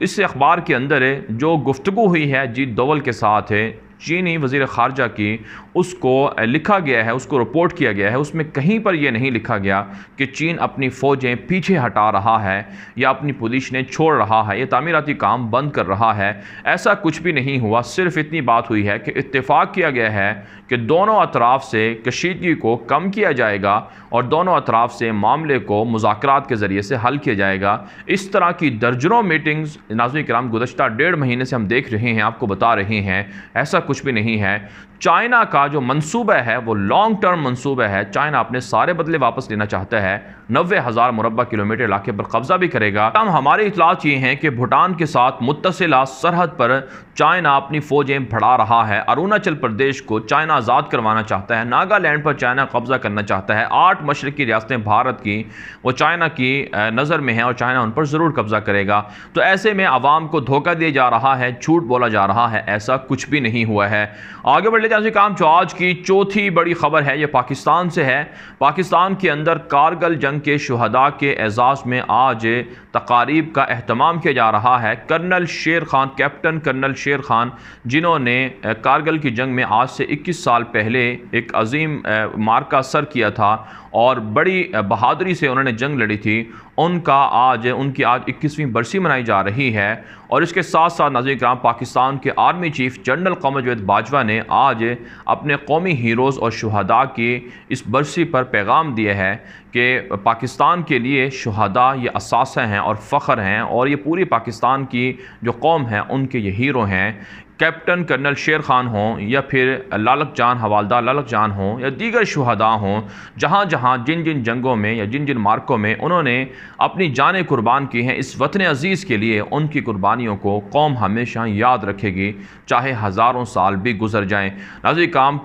اس اخبار کے اندر جو گفتگو ہوئی ہے اجیت دوول کے ساتھ چینی وزیر خارجہ کی، اس کو لکھا گیا ہے، اس کو رپورٹ کیا گیا ہے، اس میں کہیں پر یہ نہیں لکھا گیا کہ چین اپنی فوجیں پیچھے ہٹا رہا ہے یا اپنی پوزیشنیں چھوڑ رہا ہے یا تعمیراتی کام بند کر رہا ہے۔ ایسا کچھ بھی نہیں ہوا، صرف اتنی بات ہوئی ہے کہ اتفاق کیا گیا ہے کہ دونوں اطراف سے کشیدگی کو کم کیا جائے گا اور دونوں اطراف سے معاملے کو مذاکرات کے ذریعے سے حل کیا جائے گا۔ اس طرح کی درجنوں میٹنگز ناظرین کرام گزشتہ 1.5 مہینے سے ہم دیکھ رہے ہیں، آپ کو بتا رہے ہیں، ایسا کچھ بھی نہیں ہے۔ چائنا کا جو منصوبہ ہے وہ لانگ ٹرم منصوبہ ہے، چائنا اپنے سارے بدلے واپس لینا چاہتا ہے، 90,000 مربع کلومیٹر علاقے پر قبضہ بھی کرے گا۔ ہمارے اطلاعات یہ ہیں کہ بھوٹان کے ساتھ متصلہ سرحد پر چائنا اپنی فوجیں بڑھا رہا ہے، اروناچل پردیش کو چائنا آزاد کروانا چاہتا ہے، ناگالینڈ پر چائنا قبضہ کرنا چاہتا ہے، 8 مشرقی ریاستیں بھارت کی وہ چائنا کی نظر میں ہیں اور چائنا ان پر ضرور قبضہ کرے گا۔ تو ایسے میں عوام کو دھوکہ دیا جا رہا ہے، جھوٹ بولا جا رہا ہے، ایسا کچھ بھی نہیں ہوا ہے۔ آگے بڑھ لے جاتے کام جو آج کی چوتھی بڑی خبر ہے یہ پاکستان سے ہے۔ پاکستان کے اندر کارگل جنگ کے شہداء کے اعزاز میں آج تقاریب کا اہتمام کیا جا رہا ہے۔ Colonel Sher Khan, captain colonel Sher Khan, جنہوں نے کارگل کی جنگ میں آج سے 21 سال پہلے ایک عظیم مارکہ سر کیا تھا اور بڑی بہادری سے انہوں نے جنگ لڑی تھی، ان کی آج 21ویں برسی منائی جا رہی ہے۔ اور اس کے ساتھ ساتھ ناظرین کرام پاکستان کے army chief general Qamar Javed Bajwa نے آج اپنے قومی ہیروز اور شہداء کی اس برسی پر پیغام دیا ہے کہ پاکستان کے لیے شہداء یہ اثاثہ ہیں اور فخر ہیں، اور یہ پوری پاکستان کی جو قوم ہے ان کے یہ ہیرو ہیں۔ کیپٹن کرنل شیر خان ہوں یا پھر لالک جان حوالدار لالک جان ہوں یا دیگر شہداء ہوں، جہاں جہاں جن جن جنگوں میں یا جن جن مارکوں میں انہوں نے اپنی جانیں قربان کی ہیں اس وطن عزیز کے لیے، ان کی قربانیوں کو قوم ہمیشہ یاد رکھے گی، چاہے ہزاروں سال بھی گزر جائیں۔ ناظرین کرام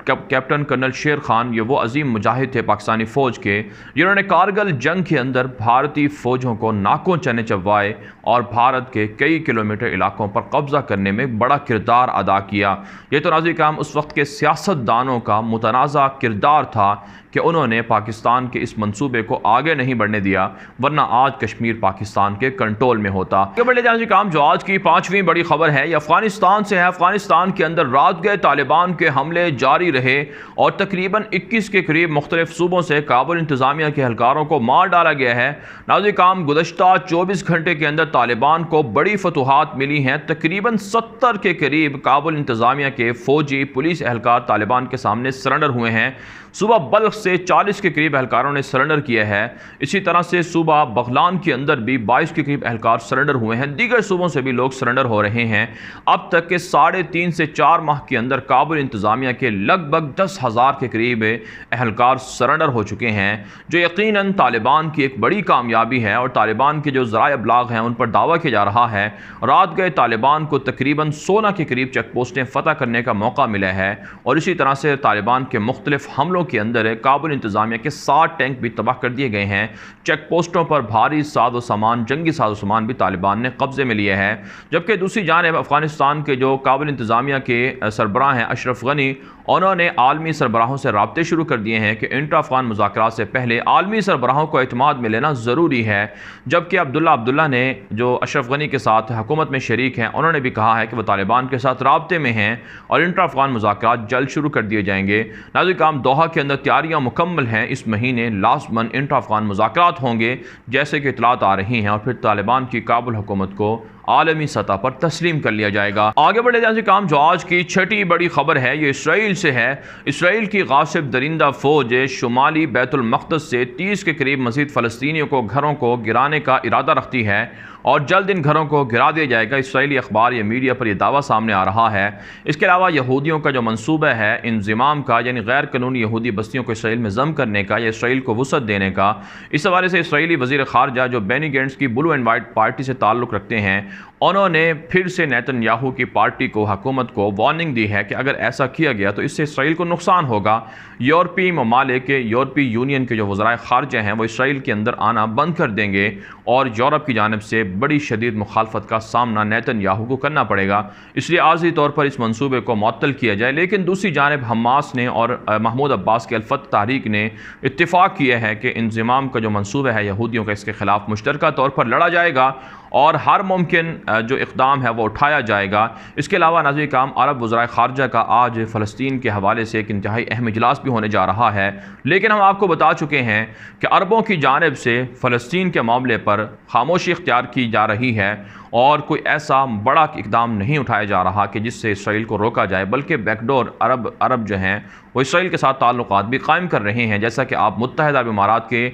کیپٹن کرنل شیر خان یہ وہ عظیم مجاہد تھے پاکستانی فوج کے، جنہوں نے کارگل جنگ کے اندر بھارتی فوجوں کو ناکوں چنے چبوائے اور بھارت کے کئی کلومیٹر علاقوں پر قبضہ کرنے میں بڑا کردار ادا کیا۔ یہ تو ناظرین کرام اس وقت کے سیاست دانوں کا متنازع کردار تھا کہ انہوں نے پاکستان کے اس منصوبے کو آگے نہیں بڑھنے دیا، ورنہ آج کشمیر پاکستان کے کنٹرول میں ہوتا۔ آگے بڑھے جانے کام جو آج کی 5ویں بڑی خبر ہے یہ افغانستان سے ہے۔ افغانستان کے اندر رات گئے طالبان کے حملے جاری رہے اور تقریباً 21 کے قریب مختلف صوبوں سے کابل انتظامیہ کے اہلکاروں کو مار ڈالا گیا ہے۔ ناظرین کرام گزشتہ 24 گھنٹے کے اندر طالبان کو بڑی فتوحات ملی ہیں، تقریباً 70 کے قریب کابل انتظامیہ کے فوجی پولیس اہلکار طالبان کے سامنے سرنڈر ہوئے ہیں۔ صوبہ بلخ سے 40 کے قریب اہلکاروں نے سرنڈر کیا ہے، اسی طرح سے صوبہ بغلان کے اندر بھی 22 کے قریب اہلکار سرنڈر ہوئے ہیں، دیگر صوبوں سے بھی لوگ سرنڈر ہو رہے ہیں۔ اب تک کے 3.5 سے 4 ماہ کے اندر کابل انتظامیہ کے لگ بھگ 10,000 کے قریب اہلکار سرنڈر ہو چکے ہیں، جو یقیناً طالبان کی ایک بڑی کامیابی ہے اور طالبان کے جو ذرائع ابلاغ ہیں ان پر دعویٰ کیا جا رہا ہے۔ رات گئے طالبان کو تقریباً 16 کے قریب چیک پوسٹیں فتح کرنے کا موقع ملا ہے، اور اسی طرح سے طالبان کے مختلف حملوں کے اندر کابل انتظامیہ کے 60 ٹینک بھی تباہ کر دیے گئے ہیں۔ چیک پوسٹوں پر بھاری ساز و سامان، جنگی ساز و سامان بھی طالبان نے قبضے میں لیے ہے۔ جبکہ دوسری جانب افغانستان کے جو کابل انتظامیہ کے سربراہ ہیں اشرف غنی، انہوں نے عالمی سربراہوں سے رابطے شروع کر دیے ہیں کہ انٹر افغان مذاکرات سے پہلے عالمی سربراہوں کو اعتماد میں لینا ضروری ہے۔ جبکہ عبداللہ نے جو اشرف غنی کے ساتھ حکومت میں شریک ہیں، انہوں نے بھی کہا ہے کہ وہ طالبان کے ساتھ رابطے میں ہیں اور انٹر افغان مذاکرات جلد شروع کر دیے جائیں گے۔ ناظرین کرام دوحہ کے اندر تیاریاں مکمل ہیں، اس مہینے لازماً انٹر افغان مذاکرات ہوں گے جیسے کہ اطلاعات آ رہی ہیں، اور پھر طالبان کی کابل حکومت کو عالمی سطح پر تسلیم کر لیا جائے گا۔ آگے بڑھے جانے کام جو آج کی 6ٹھی بڑی خبر ہے یہ اسرائیل سے ہے۔ اسرائیل کی غاصب درندہ فوج شمالی بیت المقدس سے 30 کے قریب مزید فلسطینیوں کو گھروں کو گرانے کا ارادہ رکھتی ہے اور جلد ان گھروں کو گرا دیا جائے گا۔ اسرائیلی اخبار یا میڈیا پر یہ دعویٰ سامنے آ رہا ہے۔ اس کے علاوہ یہودیوں کا جو منصوبہ ہے انضمام کا، یعنی غیر قانونی یہودی بستیوں کو اسرائیل میں ضم کرنے کا یا اسرائیل کو وسعت دینے کا، اس حوالے سے اسرائیلی وزیر خارجہ جو بینی گینٹس کی بلو اینڈ وائٹ پارٹی سے تعلق رکھتے ہیں، انہوں نے پھر سے نیتن یاہو کی پارٹی کو، حکومت کو وارننگ دی ہے کہ اگر ایسا کیا گیا تو اس سے اسرائیل کو نقصان ہوگا۔ یورپی ممالک کے یورپی یونین کے جو وزرائے خارجہ ہیں وہ اسرائیل کے اندر آنا بند کر دیں گے اور یورپ کی جانب سے بڑی شدید مخالفت کا سامنا نیتن یاہو کو کرنا پڑے گا، اس لیے عارضی طور پر اس منصوبے کو معطل کیا جائے۔ لیکن دوسری جانب حماس نے اور محمود عباس کے الفتح تحریک نے اتفاق کیا ہے کہ انضمام کا جو منصوبہ ہے یہودیوں کا، اس کے خلاف مشترکہ طور پر لڑا جائے گا اور ہر ممکن جو اقدام ہے وہ اٹھایا جائے گا۔ اس کے علاوہ ناظرین کرام، عرب وزرائے خارجہ کا آج فلسطین کے حوالے سے ایک انتہائی اہم اجلاس بھی ہونے جا رہا ہے، لیکن ہم آپ کو بتا چکے ہیں کہ عربوں کی جانب سے فلسطین کے معاملے پر خاموشی اختیار کی جا رہی ہے اور کوئی ایسا بڑا اقدام نہیں اٹھایا جا رہا کہ جس سے اسرائیل کو روکا جائے، بلکہ بیک ڈور عرب جو ہیں وہ اسرائیل کے ساتھ تعلقات بھی قائم کر رہے ہیں۔ جیسا کہ آپ متحدہ عرب امارات کے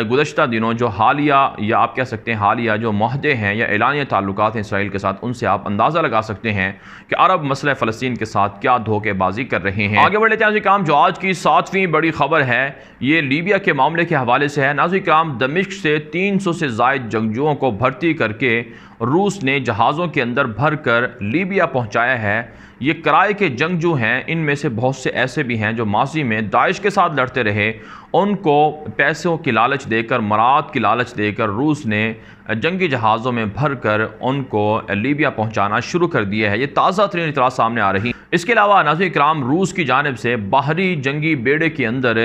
گزشتہ دنوں جو حالیہ یا آپ کہہ سکتے ہیں حالیہ جو معاہدے ہیں یا اعلانیہ تعلقات ہیں اسرائیل کے ساتھ، ان سے آپ اندازہ لگا سکتے ہیں کہ عرب مسئلہ فلسطین کے ساتھ کیا دھوکے بازی کر رہے ہیں۔ آگے بڑھ لیتے ہیں ناظرین کرام، جو آج کی 7ویں بڑی خبر ہے یہ لیبیا کے معاملے کے حوالے سے ہے۔ ناظرین کرام، دمشق سے 300 سے زائد جنگجوؤں کو بھرتی کر کے روس نے جہازوں کے اندر بھر کر لیبیا پہنچایا ہے۔ یہ کرائے کے جنگجو ہیں، ان میں سے بہت سے ایسے بھی ہیں جو ماضی میں داعش کے ساتھ لڑتے رہے، ان کو پیسوں کی لالچ دے کر، مراد کی لالچ دے کر روس نے جنگی جہازوں میں بھر کر ان کو لیبیا پہنچانا شروع کر دیا ہے۔ یہ تازہ ترین اطلاعات سامنے آ رہی ہیں۔ اس کے علاوہ ناظرین کرام، روس کی جانب سے باہری جنگی بیڑے کے اندر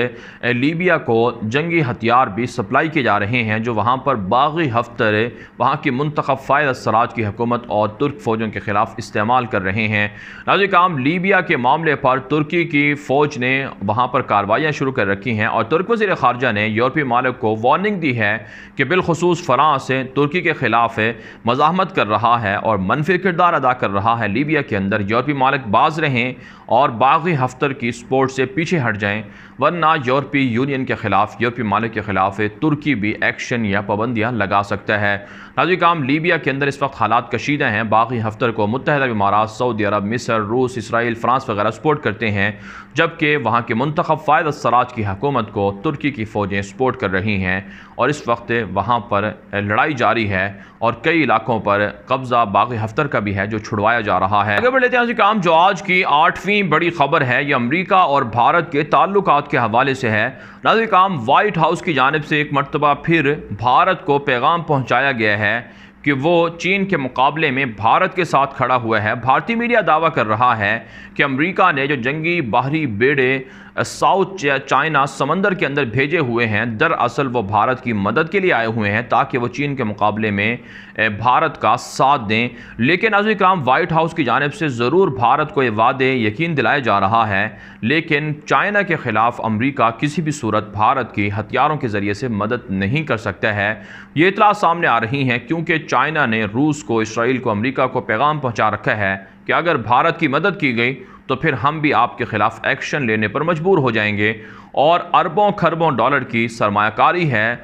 لیبیا کو جنگی ہتھیار بھی سپلائی کیے جا رہے ہیں، جو وہاں پر باغی حفتر وہاں کی منتخب فائز السراج کی حکومت اور ترک فوجوں کے خلاف استعمال کر رہے ہیں۔ ناظرین کرام، لیبیا کے معاملے پر ترکی کی فوج نے وہاں پر کارروائیاں شروع کر رکھی ہیں اور ترک وزیر خارجہ نے یورپی ممالک کو وارننگ دی ہے کہ بالخصوص فرانس ترکی کے خلاف مزاحمت کر رہا ہے اور منفی کردار ادا کر رہا ہے لیبیا کے اندر۔ یورپی ممالک باز رہیں اور باغی حفتر کی سپورٹ سے پیچھے ہٹ جائیں، ورنہ یورپی یونین کے خلاف، یورپی ممالک کے خلاف ترکی بھی ایکشن یا پابندیاں لگا سکتا ہے۔ ناظرین کرام، لیبیا کے اندر اس وقت حالات کشیدہ ہیں۔ باغی حفتر کو متحدہ عرب امارات، سعودی عرب، مصر، روس، اسرائیل، فرانس وغیرہ سپورٹ کرتے ہیں، جبکہ وہاں کے منتخب فائز السراج کی حکومت کو ترکی کی فوجیں سپورٹ کر رہی ہیں اور اس وقت وہاں پر لڑائی جاری ہے اور کئی علاقوں پر قبضہ باغی حفتر کا بھی ہے جو چھڑوایا جا رہا ہے۔ آگے بڑھ لیتے ہیں ناظرین کرام، جو آج کی 8ویں بڑی خبر ہے یہ امریکہ اور بھارت کے تعلقات کے حوالے سے ہے۔ ناظرین کرام، وائٹ ہاؤس کی جانب سے ایک مرتبہ پھر بھارت کو پیغام پہنچایا گیا ہے کہ وہ چین کے مقابلے میں بھارت کے ساتھ کھڑا ہوا ہے۔ بھارتی میڈیا دعویٰ کر رہا ہے کہ امریکہ نے جو جنگی باہری بیڑے ساؤتھ چائنا سمندر کے اندر بھیجے ہوئے ہیں، دراصل وہ بھارت کی مدد کے لیے آئے ہوئے ہیں تاکہ وہ چین کے مقابلے میں بھارت کا ساتھ دیں۔ لیکن ناظرین کرام، وائٹ ہاؤس کی جانب سے ضرور بھارت کو یہ وعدے یقین دلایا جا رہا ہے، لیکن چائنا کے خلاف امریکہ کسی بھی صورت بھارت کی ہتھیاروں کے ذریعے سے مدد نہیں کر سکتا ہے۔ یہ اطلاع سامنے آ رہی ہیں کیونکہ چائنا نے روس کو، اسرائیل کو، امریکہ کو پیغام پہنچا رکھا ہے کہ اگر بھارت کی مدد کی گئی تو پھر ہم بھی آپ کے خلاف ایکشن لینے پر مجبور ہو جائیں گے، اور اربوں خربوں ڈالر کی سرمایہ کاری ہے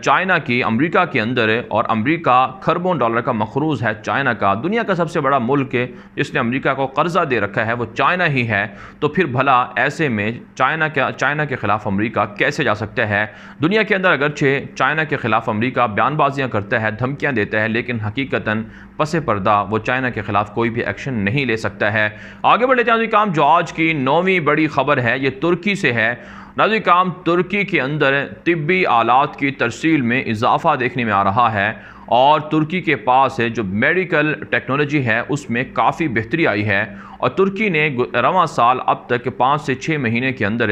چائنا کی امریکہ کے اندر، اور امریکہ خربوں ڈالر کا مقروض ہے چائنا کا۔ دنیا کا سب سے بڑا ملک جس نے امریکہ کو قرضہ دے رکھا ہے وہ چائنا ہی ہے، تو پھر بھلا ایسے میں چائنا کے خلاف امریکہ کیسے جا سکتا ہے؟ دنیا کے اندر اگرچہ چائنا کے خلاف امریکہ بیان بازیاں کرتا ہے، دھمکیاں دیتا ہے، لیکن حقیقتاً پس پردہ وہ چائنا کے خلاف کوئی بھی ایکشن نہیں لے سکتا ہے۔ آگے بڑھ لیتے ہیں ناظرین کرام، جو آج کی 9ویں بڑی خبر ہے یہ ترکی سے ہے۔ ناظرین کرام، ترکی کے اندر طبی آلات کی ترسیل میں اضافہ دیکھنے میں آ رہا ہے اور ترکی کے پاس جو میڈیکل ٹیکنالوجی ہے اس میں کافی بہتری آئی ہے، اور ترکی نے رواں سال اب تک 5 سے 6 مہینے کے اندر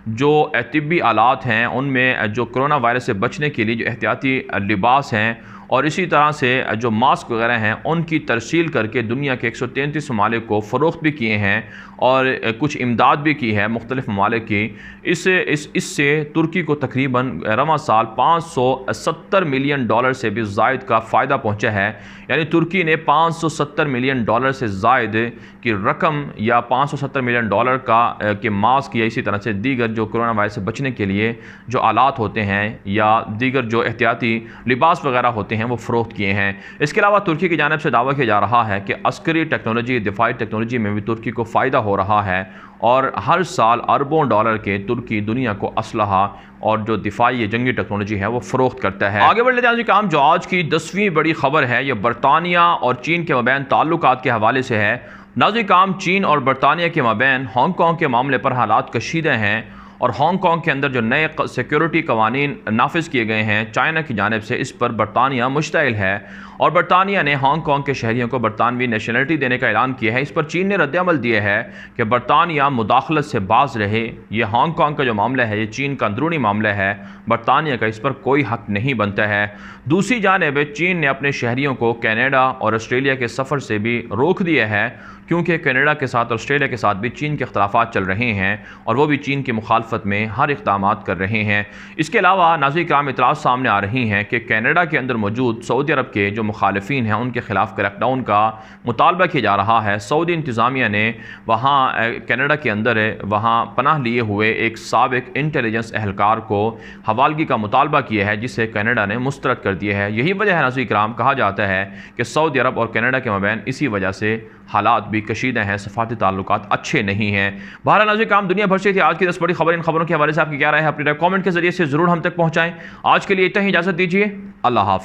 جو طبی آلات ہیں ان میں جو کرونا وائرس سے بچنے کے لیے جو احتیاطی لباس ہیں اور اسی طرح سے جو ماسک وغیرہ ہیں ان کی ترسیل کر کے دنیا کے 133 ممالک کو فروخت بھی کیے ہیں اور کچھ امداد بھی کی ہے مختلف ممالک کی۔ اس سے ترکی کو تقریباً رواں سال $570 ملین سے بھی زائد کا فائدہ پہنچا ہے، یعنی ترکی نے $570 ملین سے زائد کی رقم یا $570 ملین کے ماسک یا اسی طرح سے دیگر جو کرونا وائرس سے بچنے کے لیے جو آلات ہوتے ہیں یا دیگر جو احتیاطی لباس وغیرہ ہوتے ہیں وہ فروخت کیے ہیں۔ اس کے علاوہ ترکی کی جانب سے دعویٰ کیا جا رہا ہے کہ عسکری ٹیکنالوجی، دفاعی ٹیکنالوجی میں بھی ترکی کو فائدہ ہو رہا ہے، اور ہر سال اربوں ڈالر کے ترکی دنیا کو اسلحہ اور جو دفاعی جنگی ٹیکنالوجی ہے وہ فروخت کرتا ہے۔ آگے بڑھ لیتے ہیں کام، جو آج کی 10ویں بڑی خبر ہے یہ برطانیہ اور چین کے مابین تعلقات کے حوالے سے ہے۔ ناظرین کام، چین اور برطانیہ کے مابین ہانگ کانگ کے معاملے پر حالات کشیدہ ہیں، اور ہانگ کانگ کے اندر جو نئے سیکیورٹی قوانین نافذ کیے گئے ہیں چائنا کی جانب سے، اس پر برطانیہ مشتعل ہے اور برطانیہ نے ہانگ کانگ کے شہریوں کو برطانوی نیشنلٹی دینے کا اعلان کیا ہے۔ اس پر چین نے رد عمل دیا ہے کہ برطانیہ مداخلت سے باز رہے، یہ ہانگ کانگ کا جو معاملہ ہے یہ چین کا اندرونی معاملہ ہے، برطانیہ کا اس پر کوئی حق نہیں بنتا ہے۔ دوسری جانب چین نے اپنے شہریوں کو کینیڈا اور آسٹریلیا کے سفر سے بھی روک دیا ہے، کیونکہ کینیڈا کے ساتھ اور آسٹریلیا کے ساتھ بھی چین کے اختلافات چل رہے ہیں اور وہ بھی چین کی مخالفت میں ہر اقدامات کر رہے ہیں۔ اس کے علاوہ ناظرین کرام اطلاعات سامنے آ رہی ہیں کہ کینیڈا کے اندر موجود سعودی عرب کے جو مخالفین ہیں ان کے خلاف کریک ڈاؤن کا مطالبہ کیا جا رہا ہے۔ سعودی انتظامیہ نے وہاں کینیڈا کے اندر وہاں پناہ لیے ہوئے ایک سابق انٹیلیجنس اہلکار کو حوالگی کا مطالبہ کیا ہے، جسے کینیڈا نے مسترد کر دیا ہے۔ یہی وجہ ہے ناظرین کرام، کہا جاتا ہے کہ سعودی عرب اور کینیڈا کے مابین اسی وجہ سے حالات بھی کشیدہ ہیں، سفارتی تعلقات اچھے نہیں ہیں۔ بہرحال ناظرین کرام، دنیا بھر سے تھی آج کی 10 بڑی خبر۔ ان خبروں کے حوالے سے آپ کی کیا رائے ہے؟ اپنی رائے کامنٹ کے ذریعے سے ضرور ہم تک پہنچائیں۔ آج کے لیے اتنا ہی، اجازت دیجیے، اللہ حافظ۔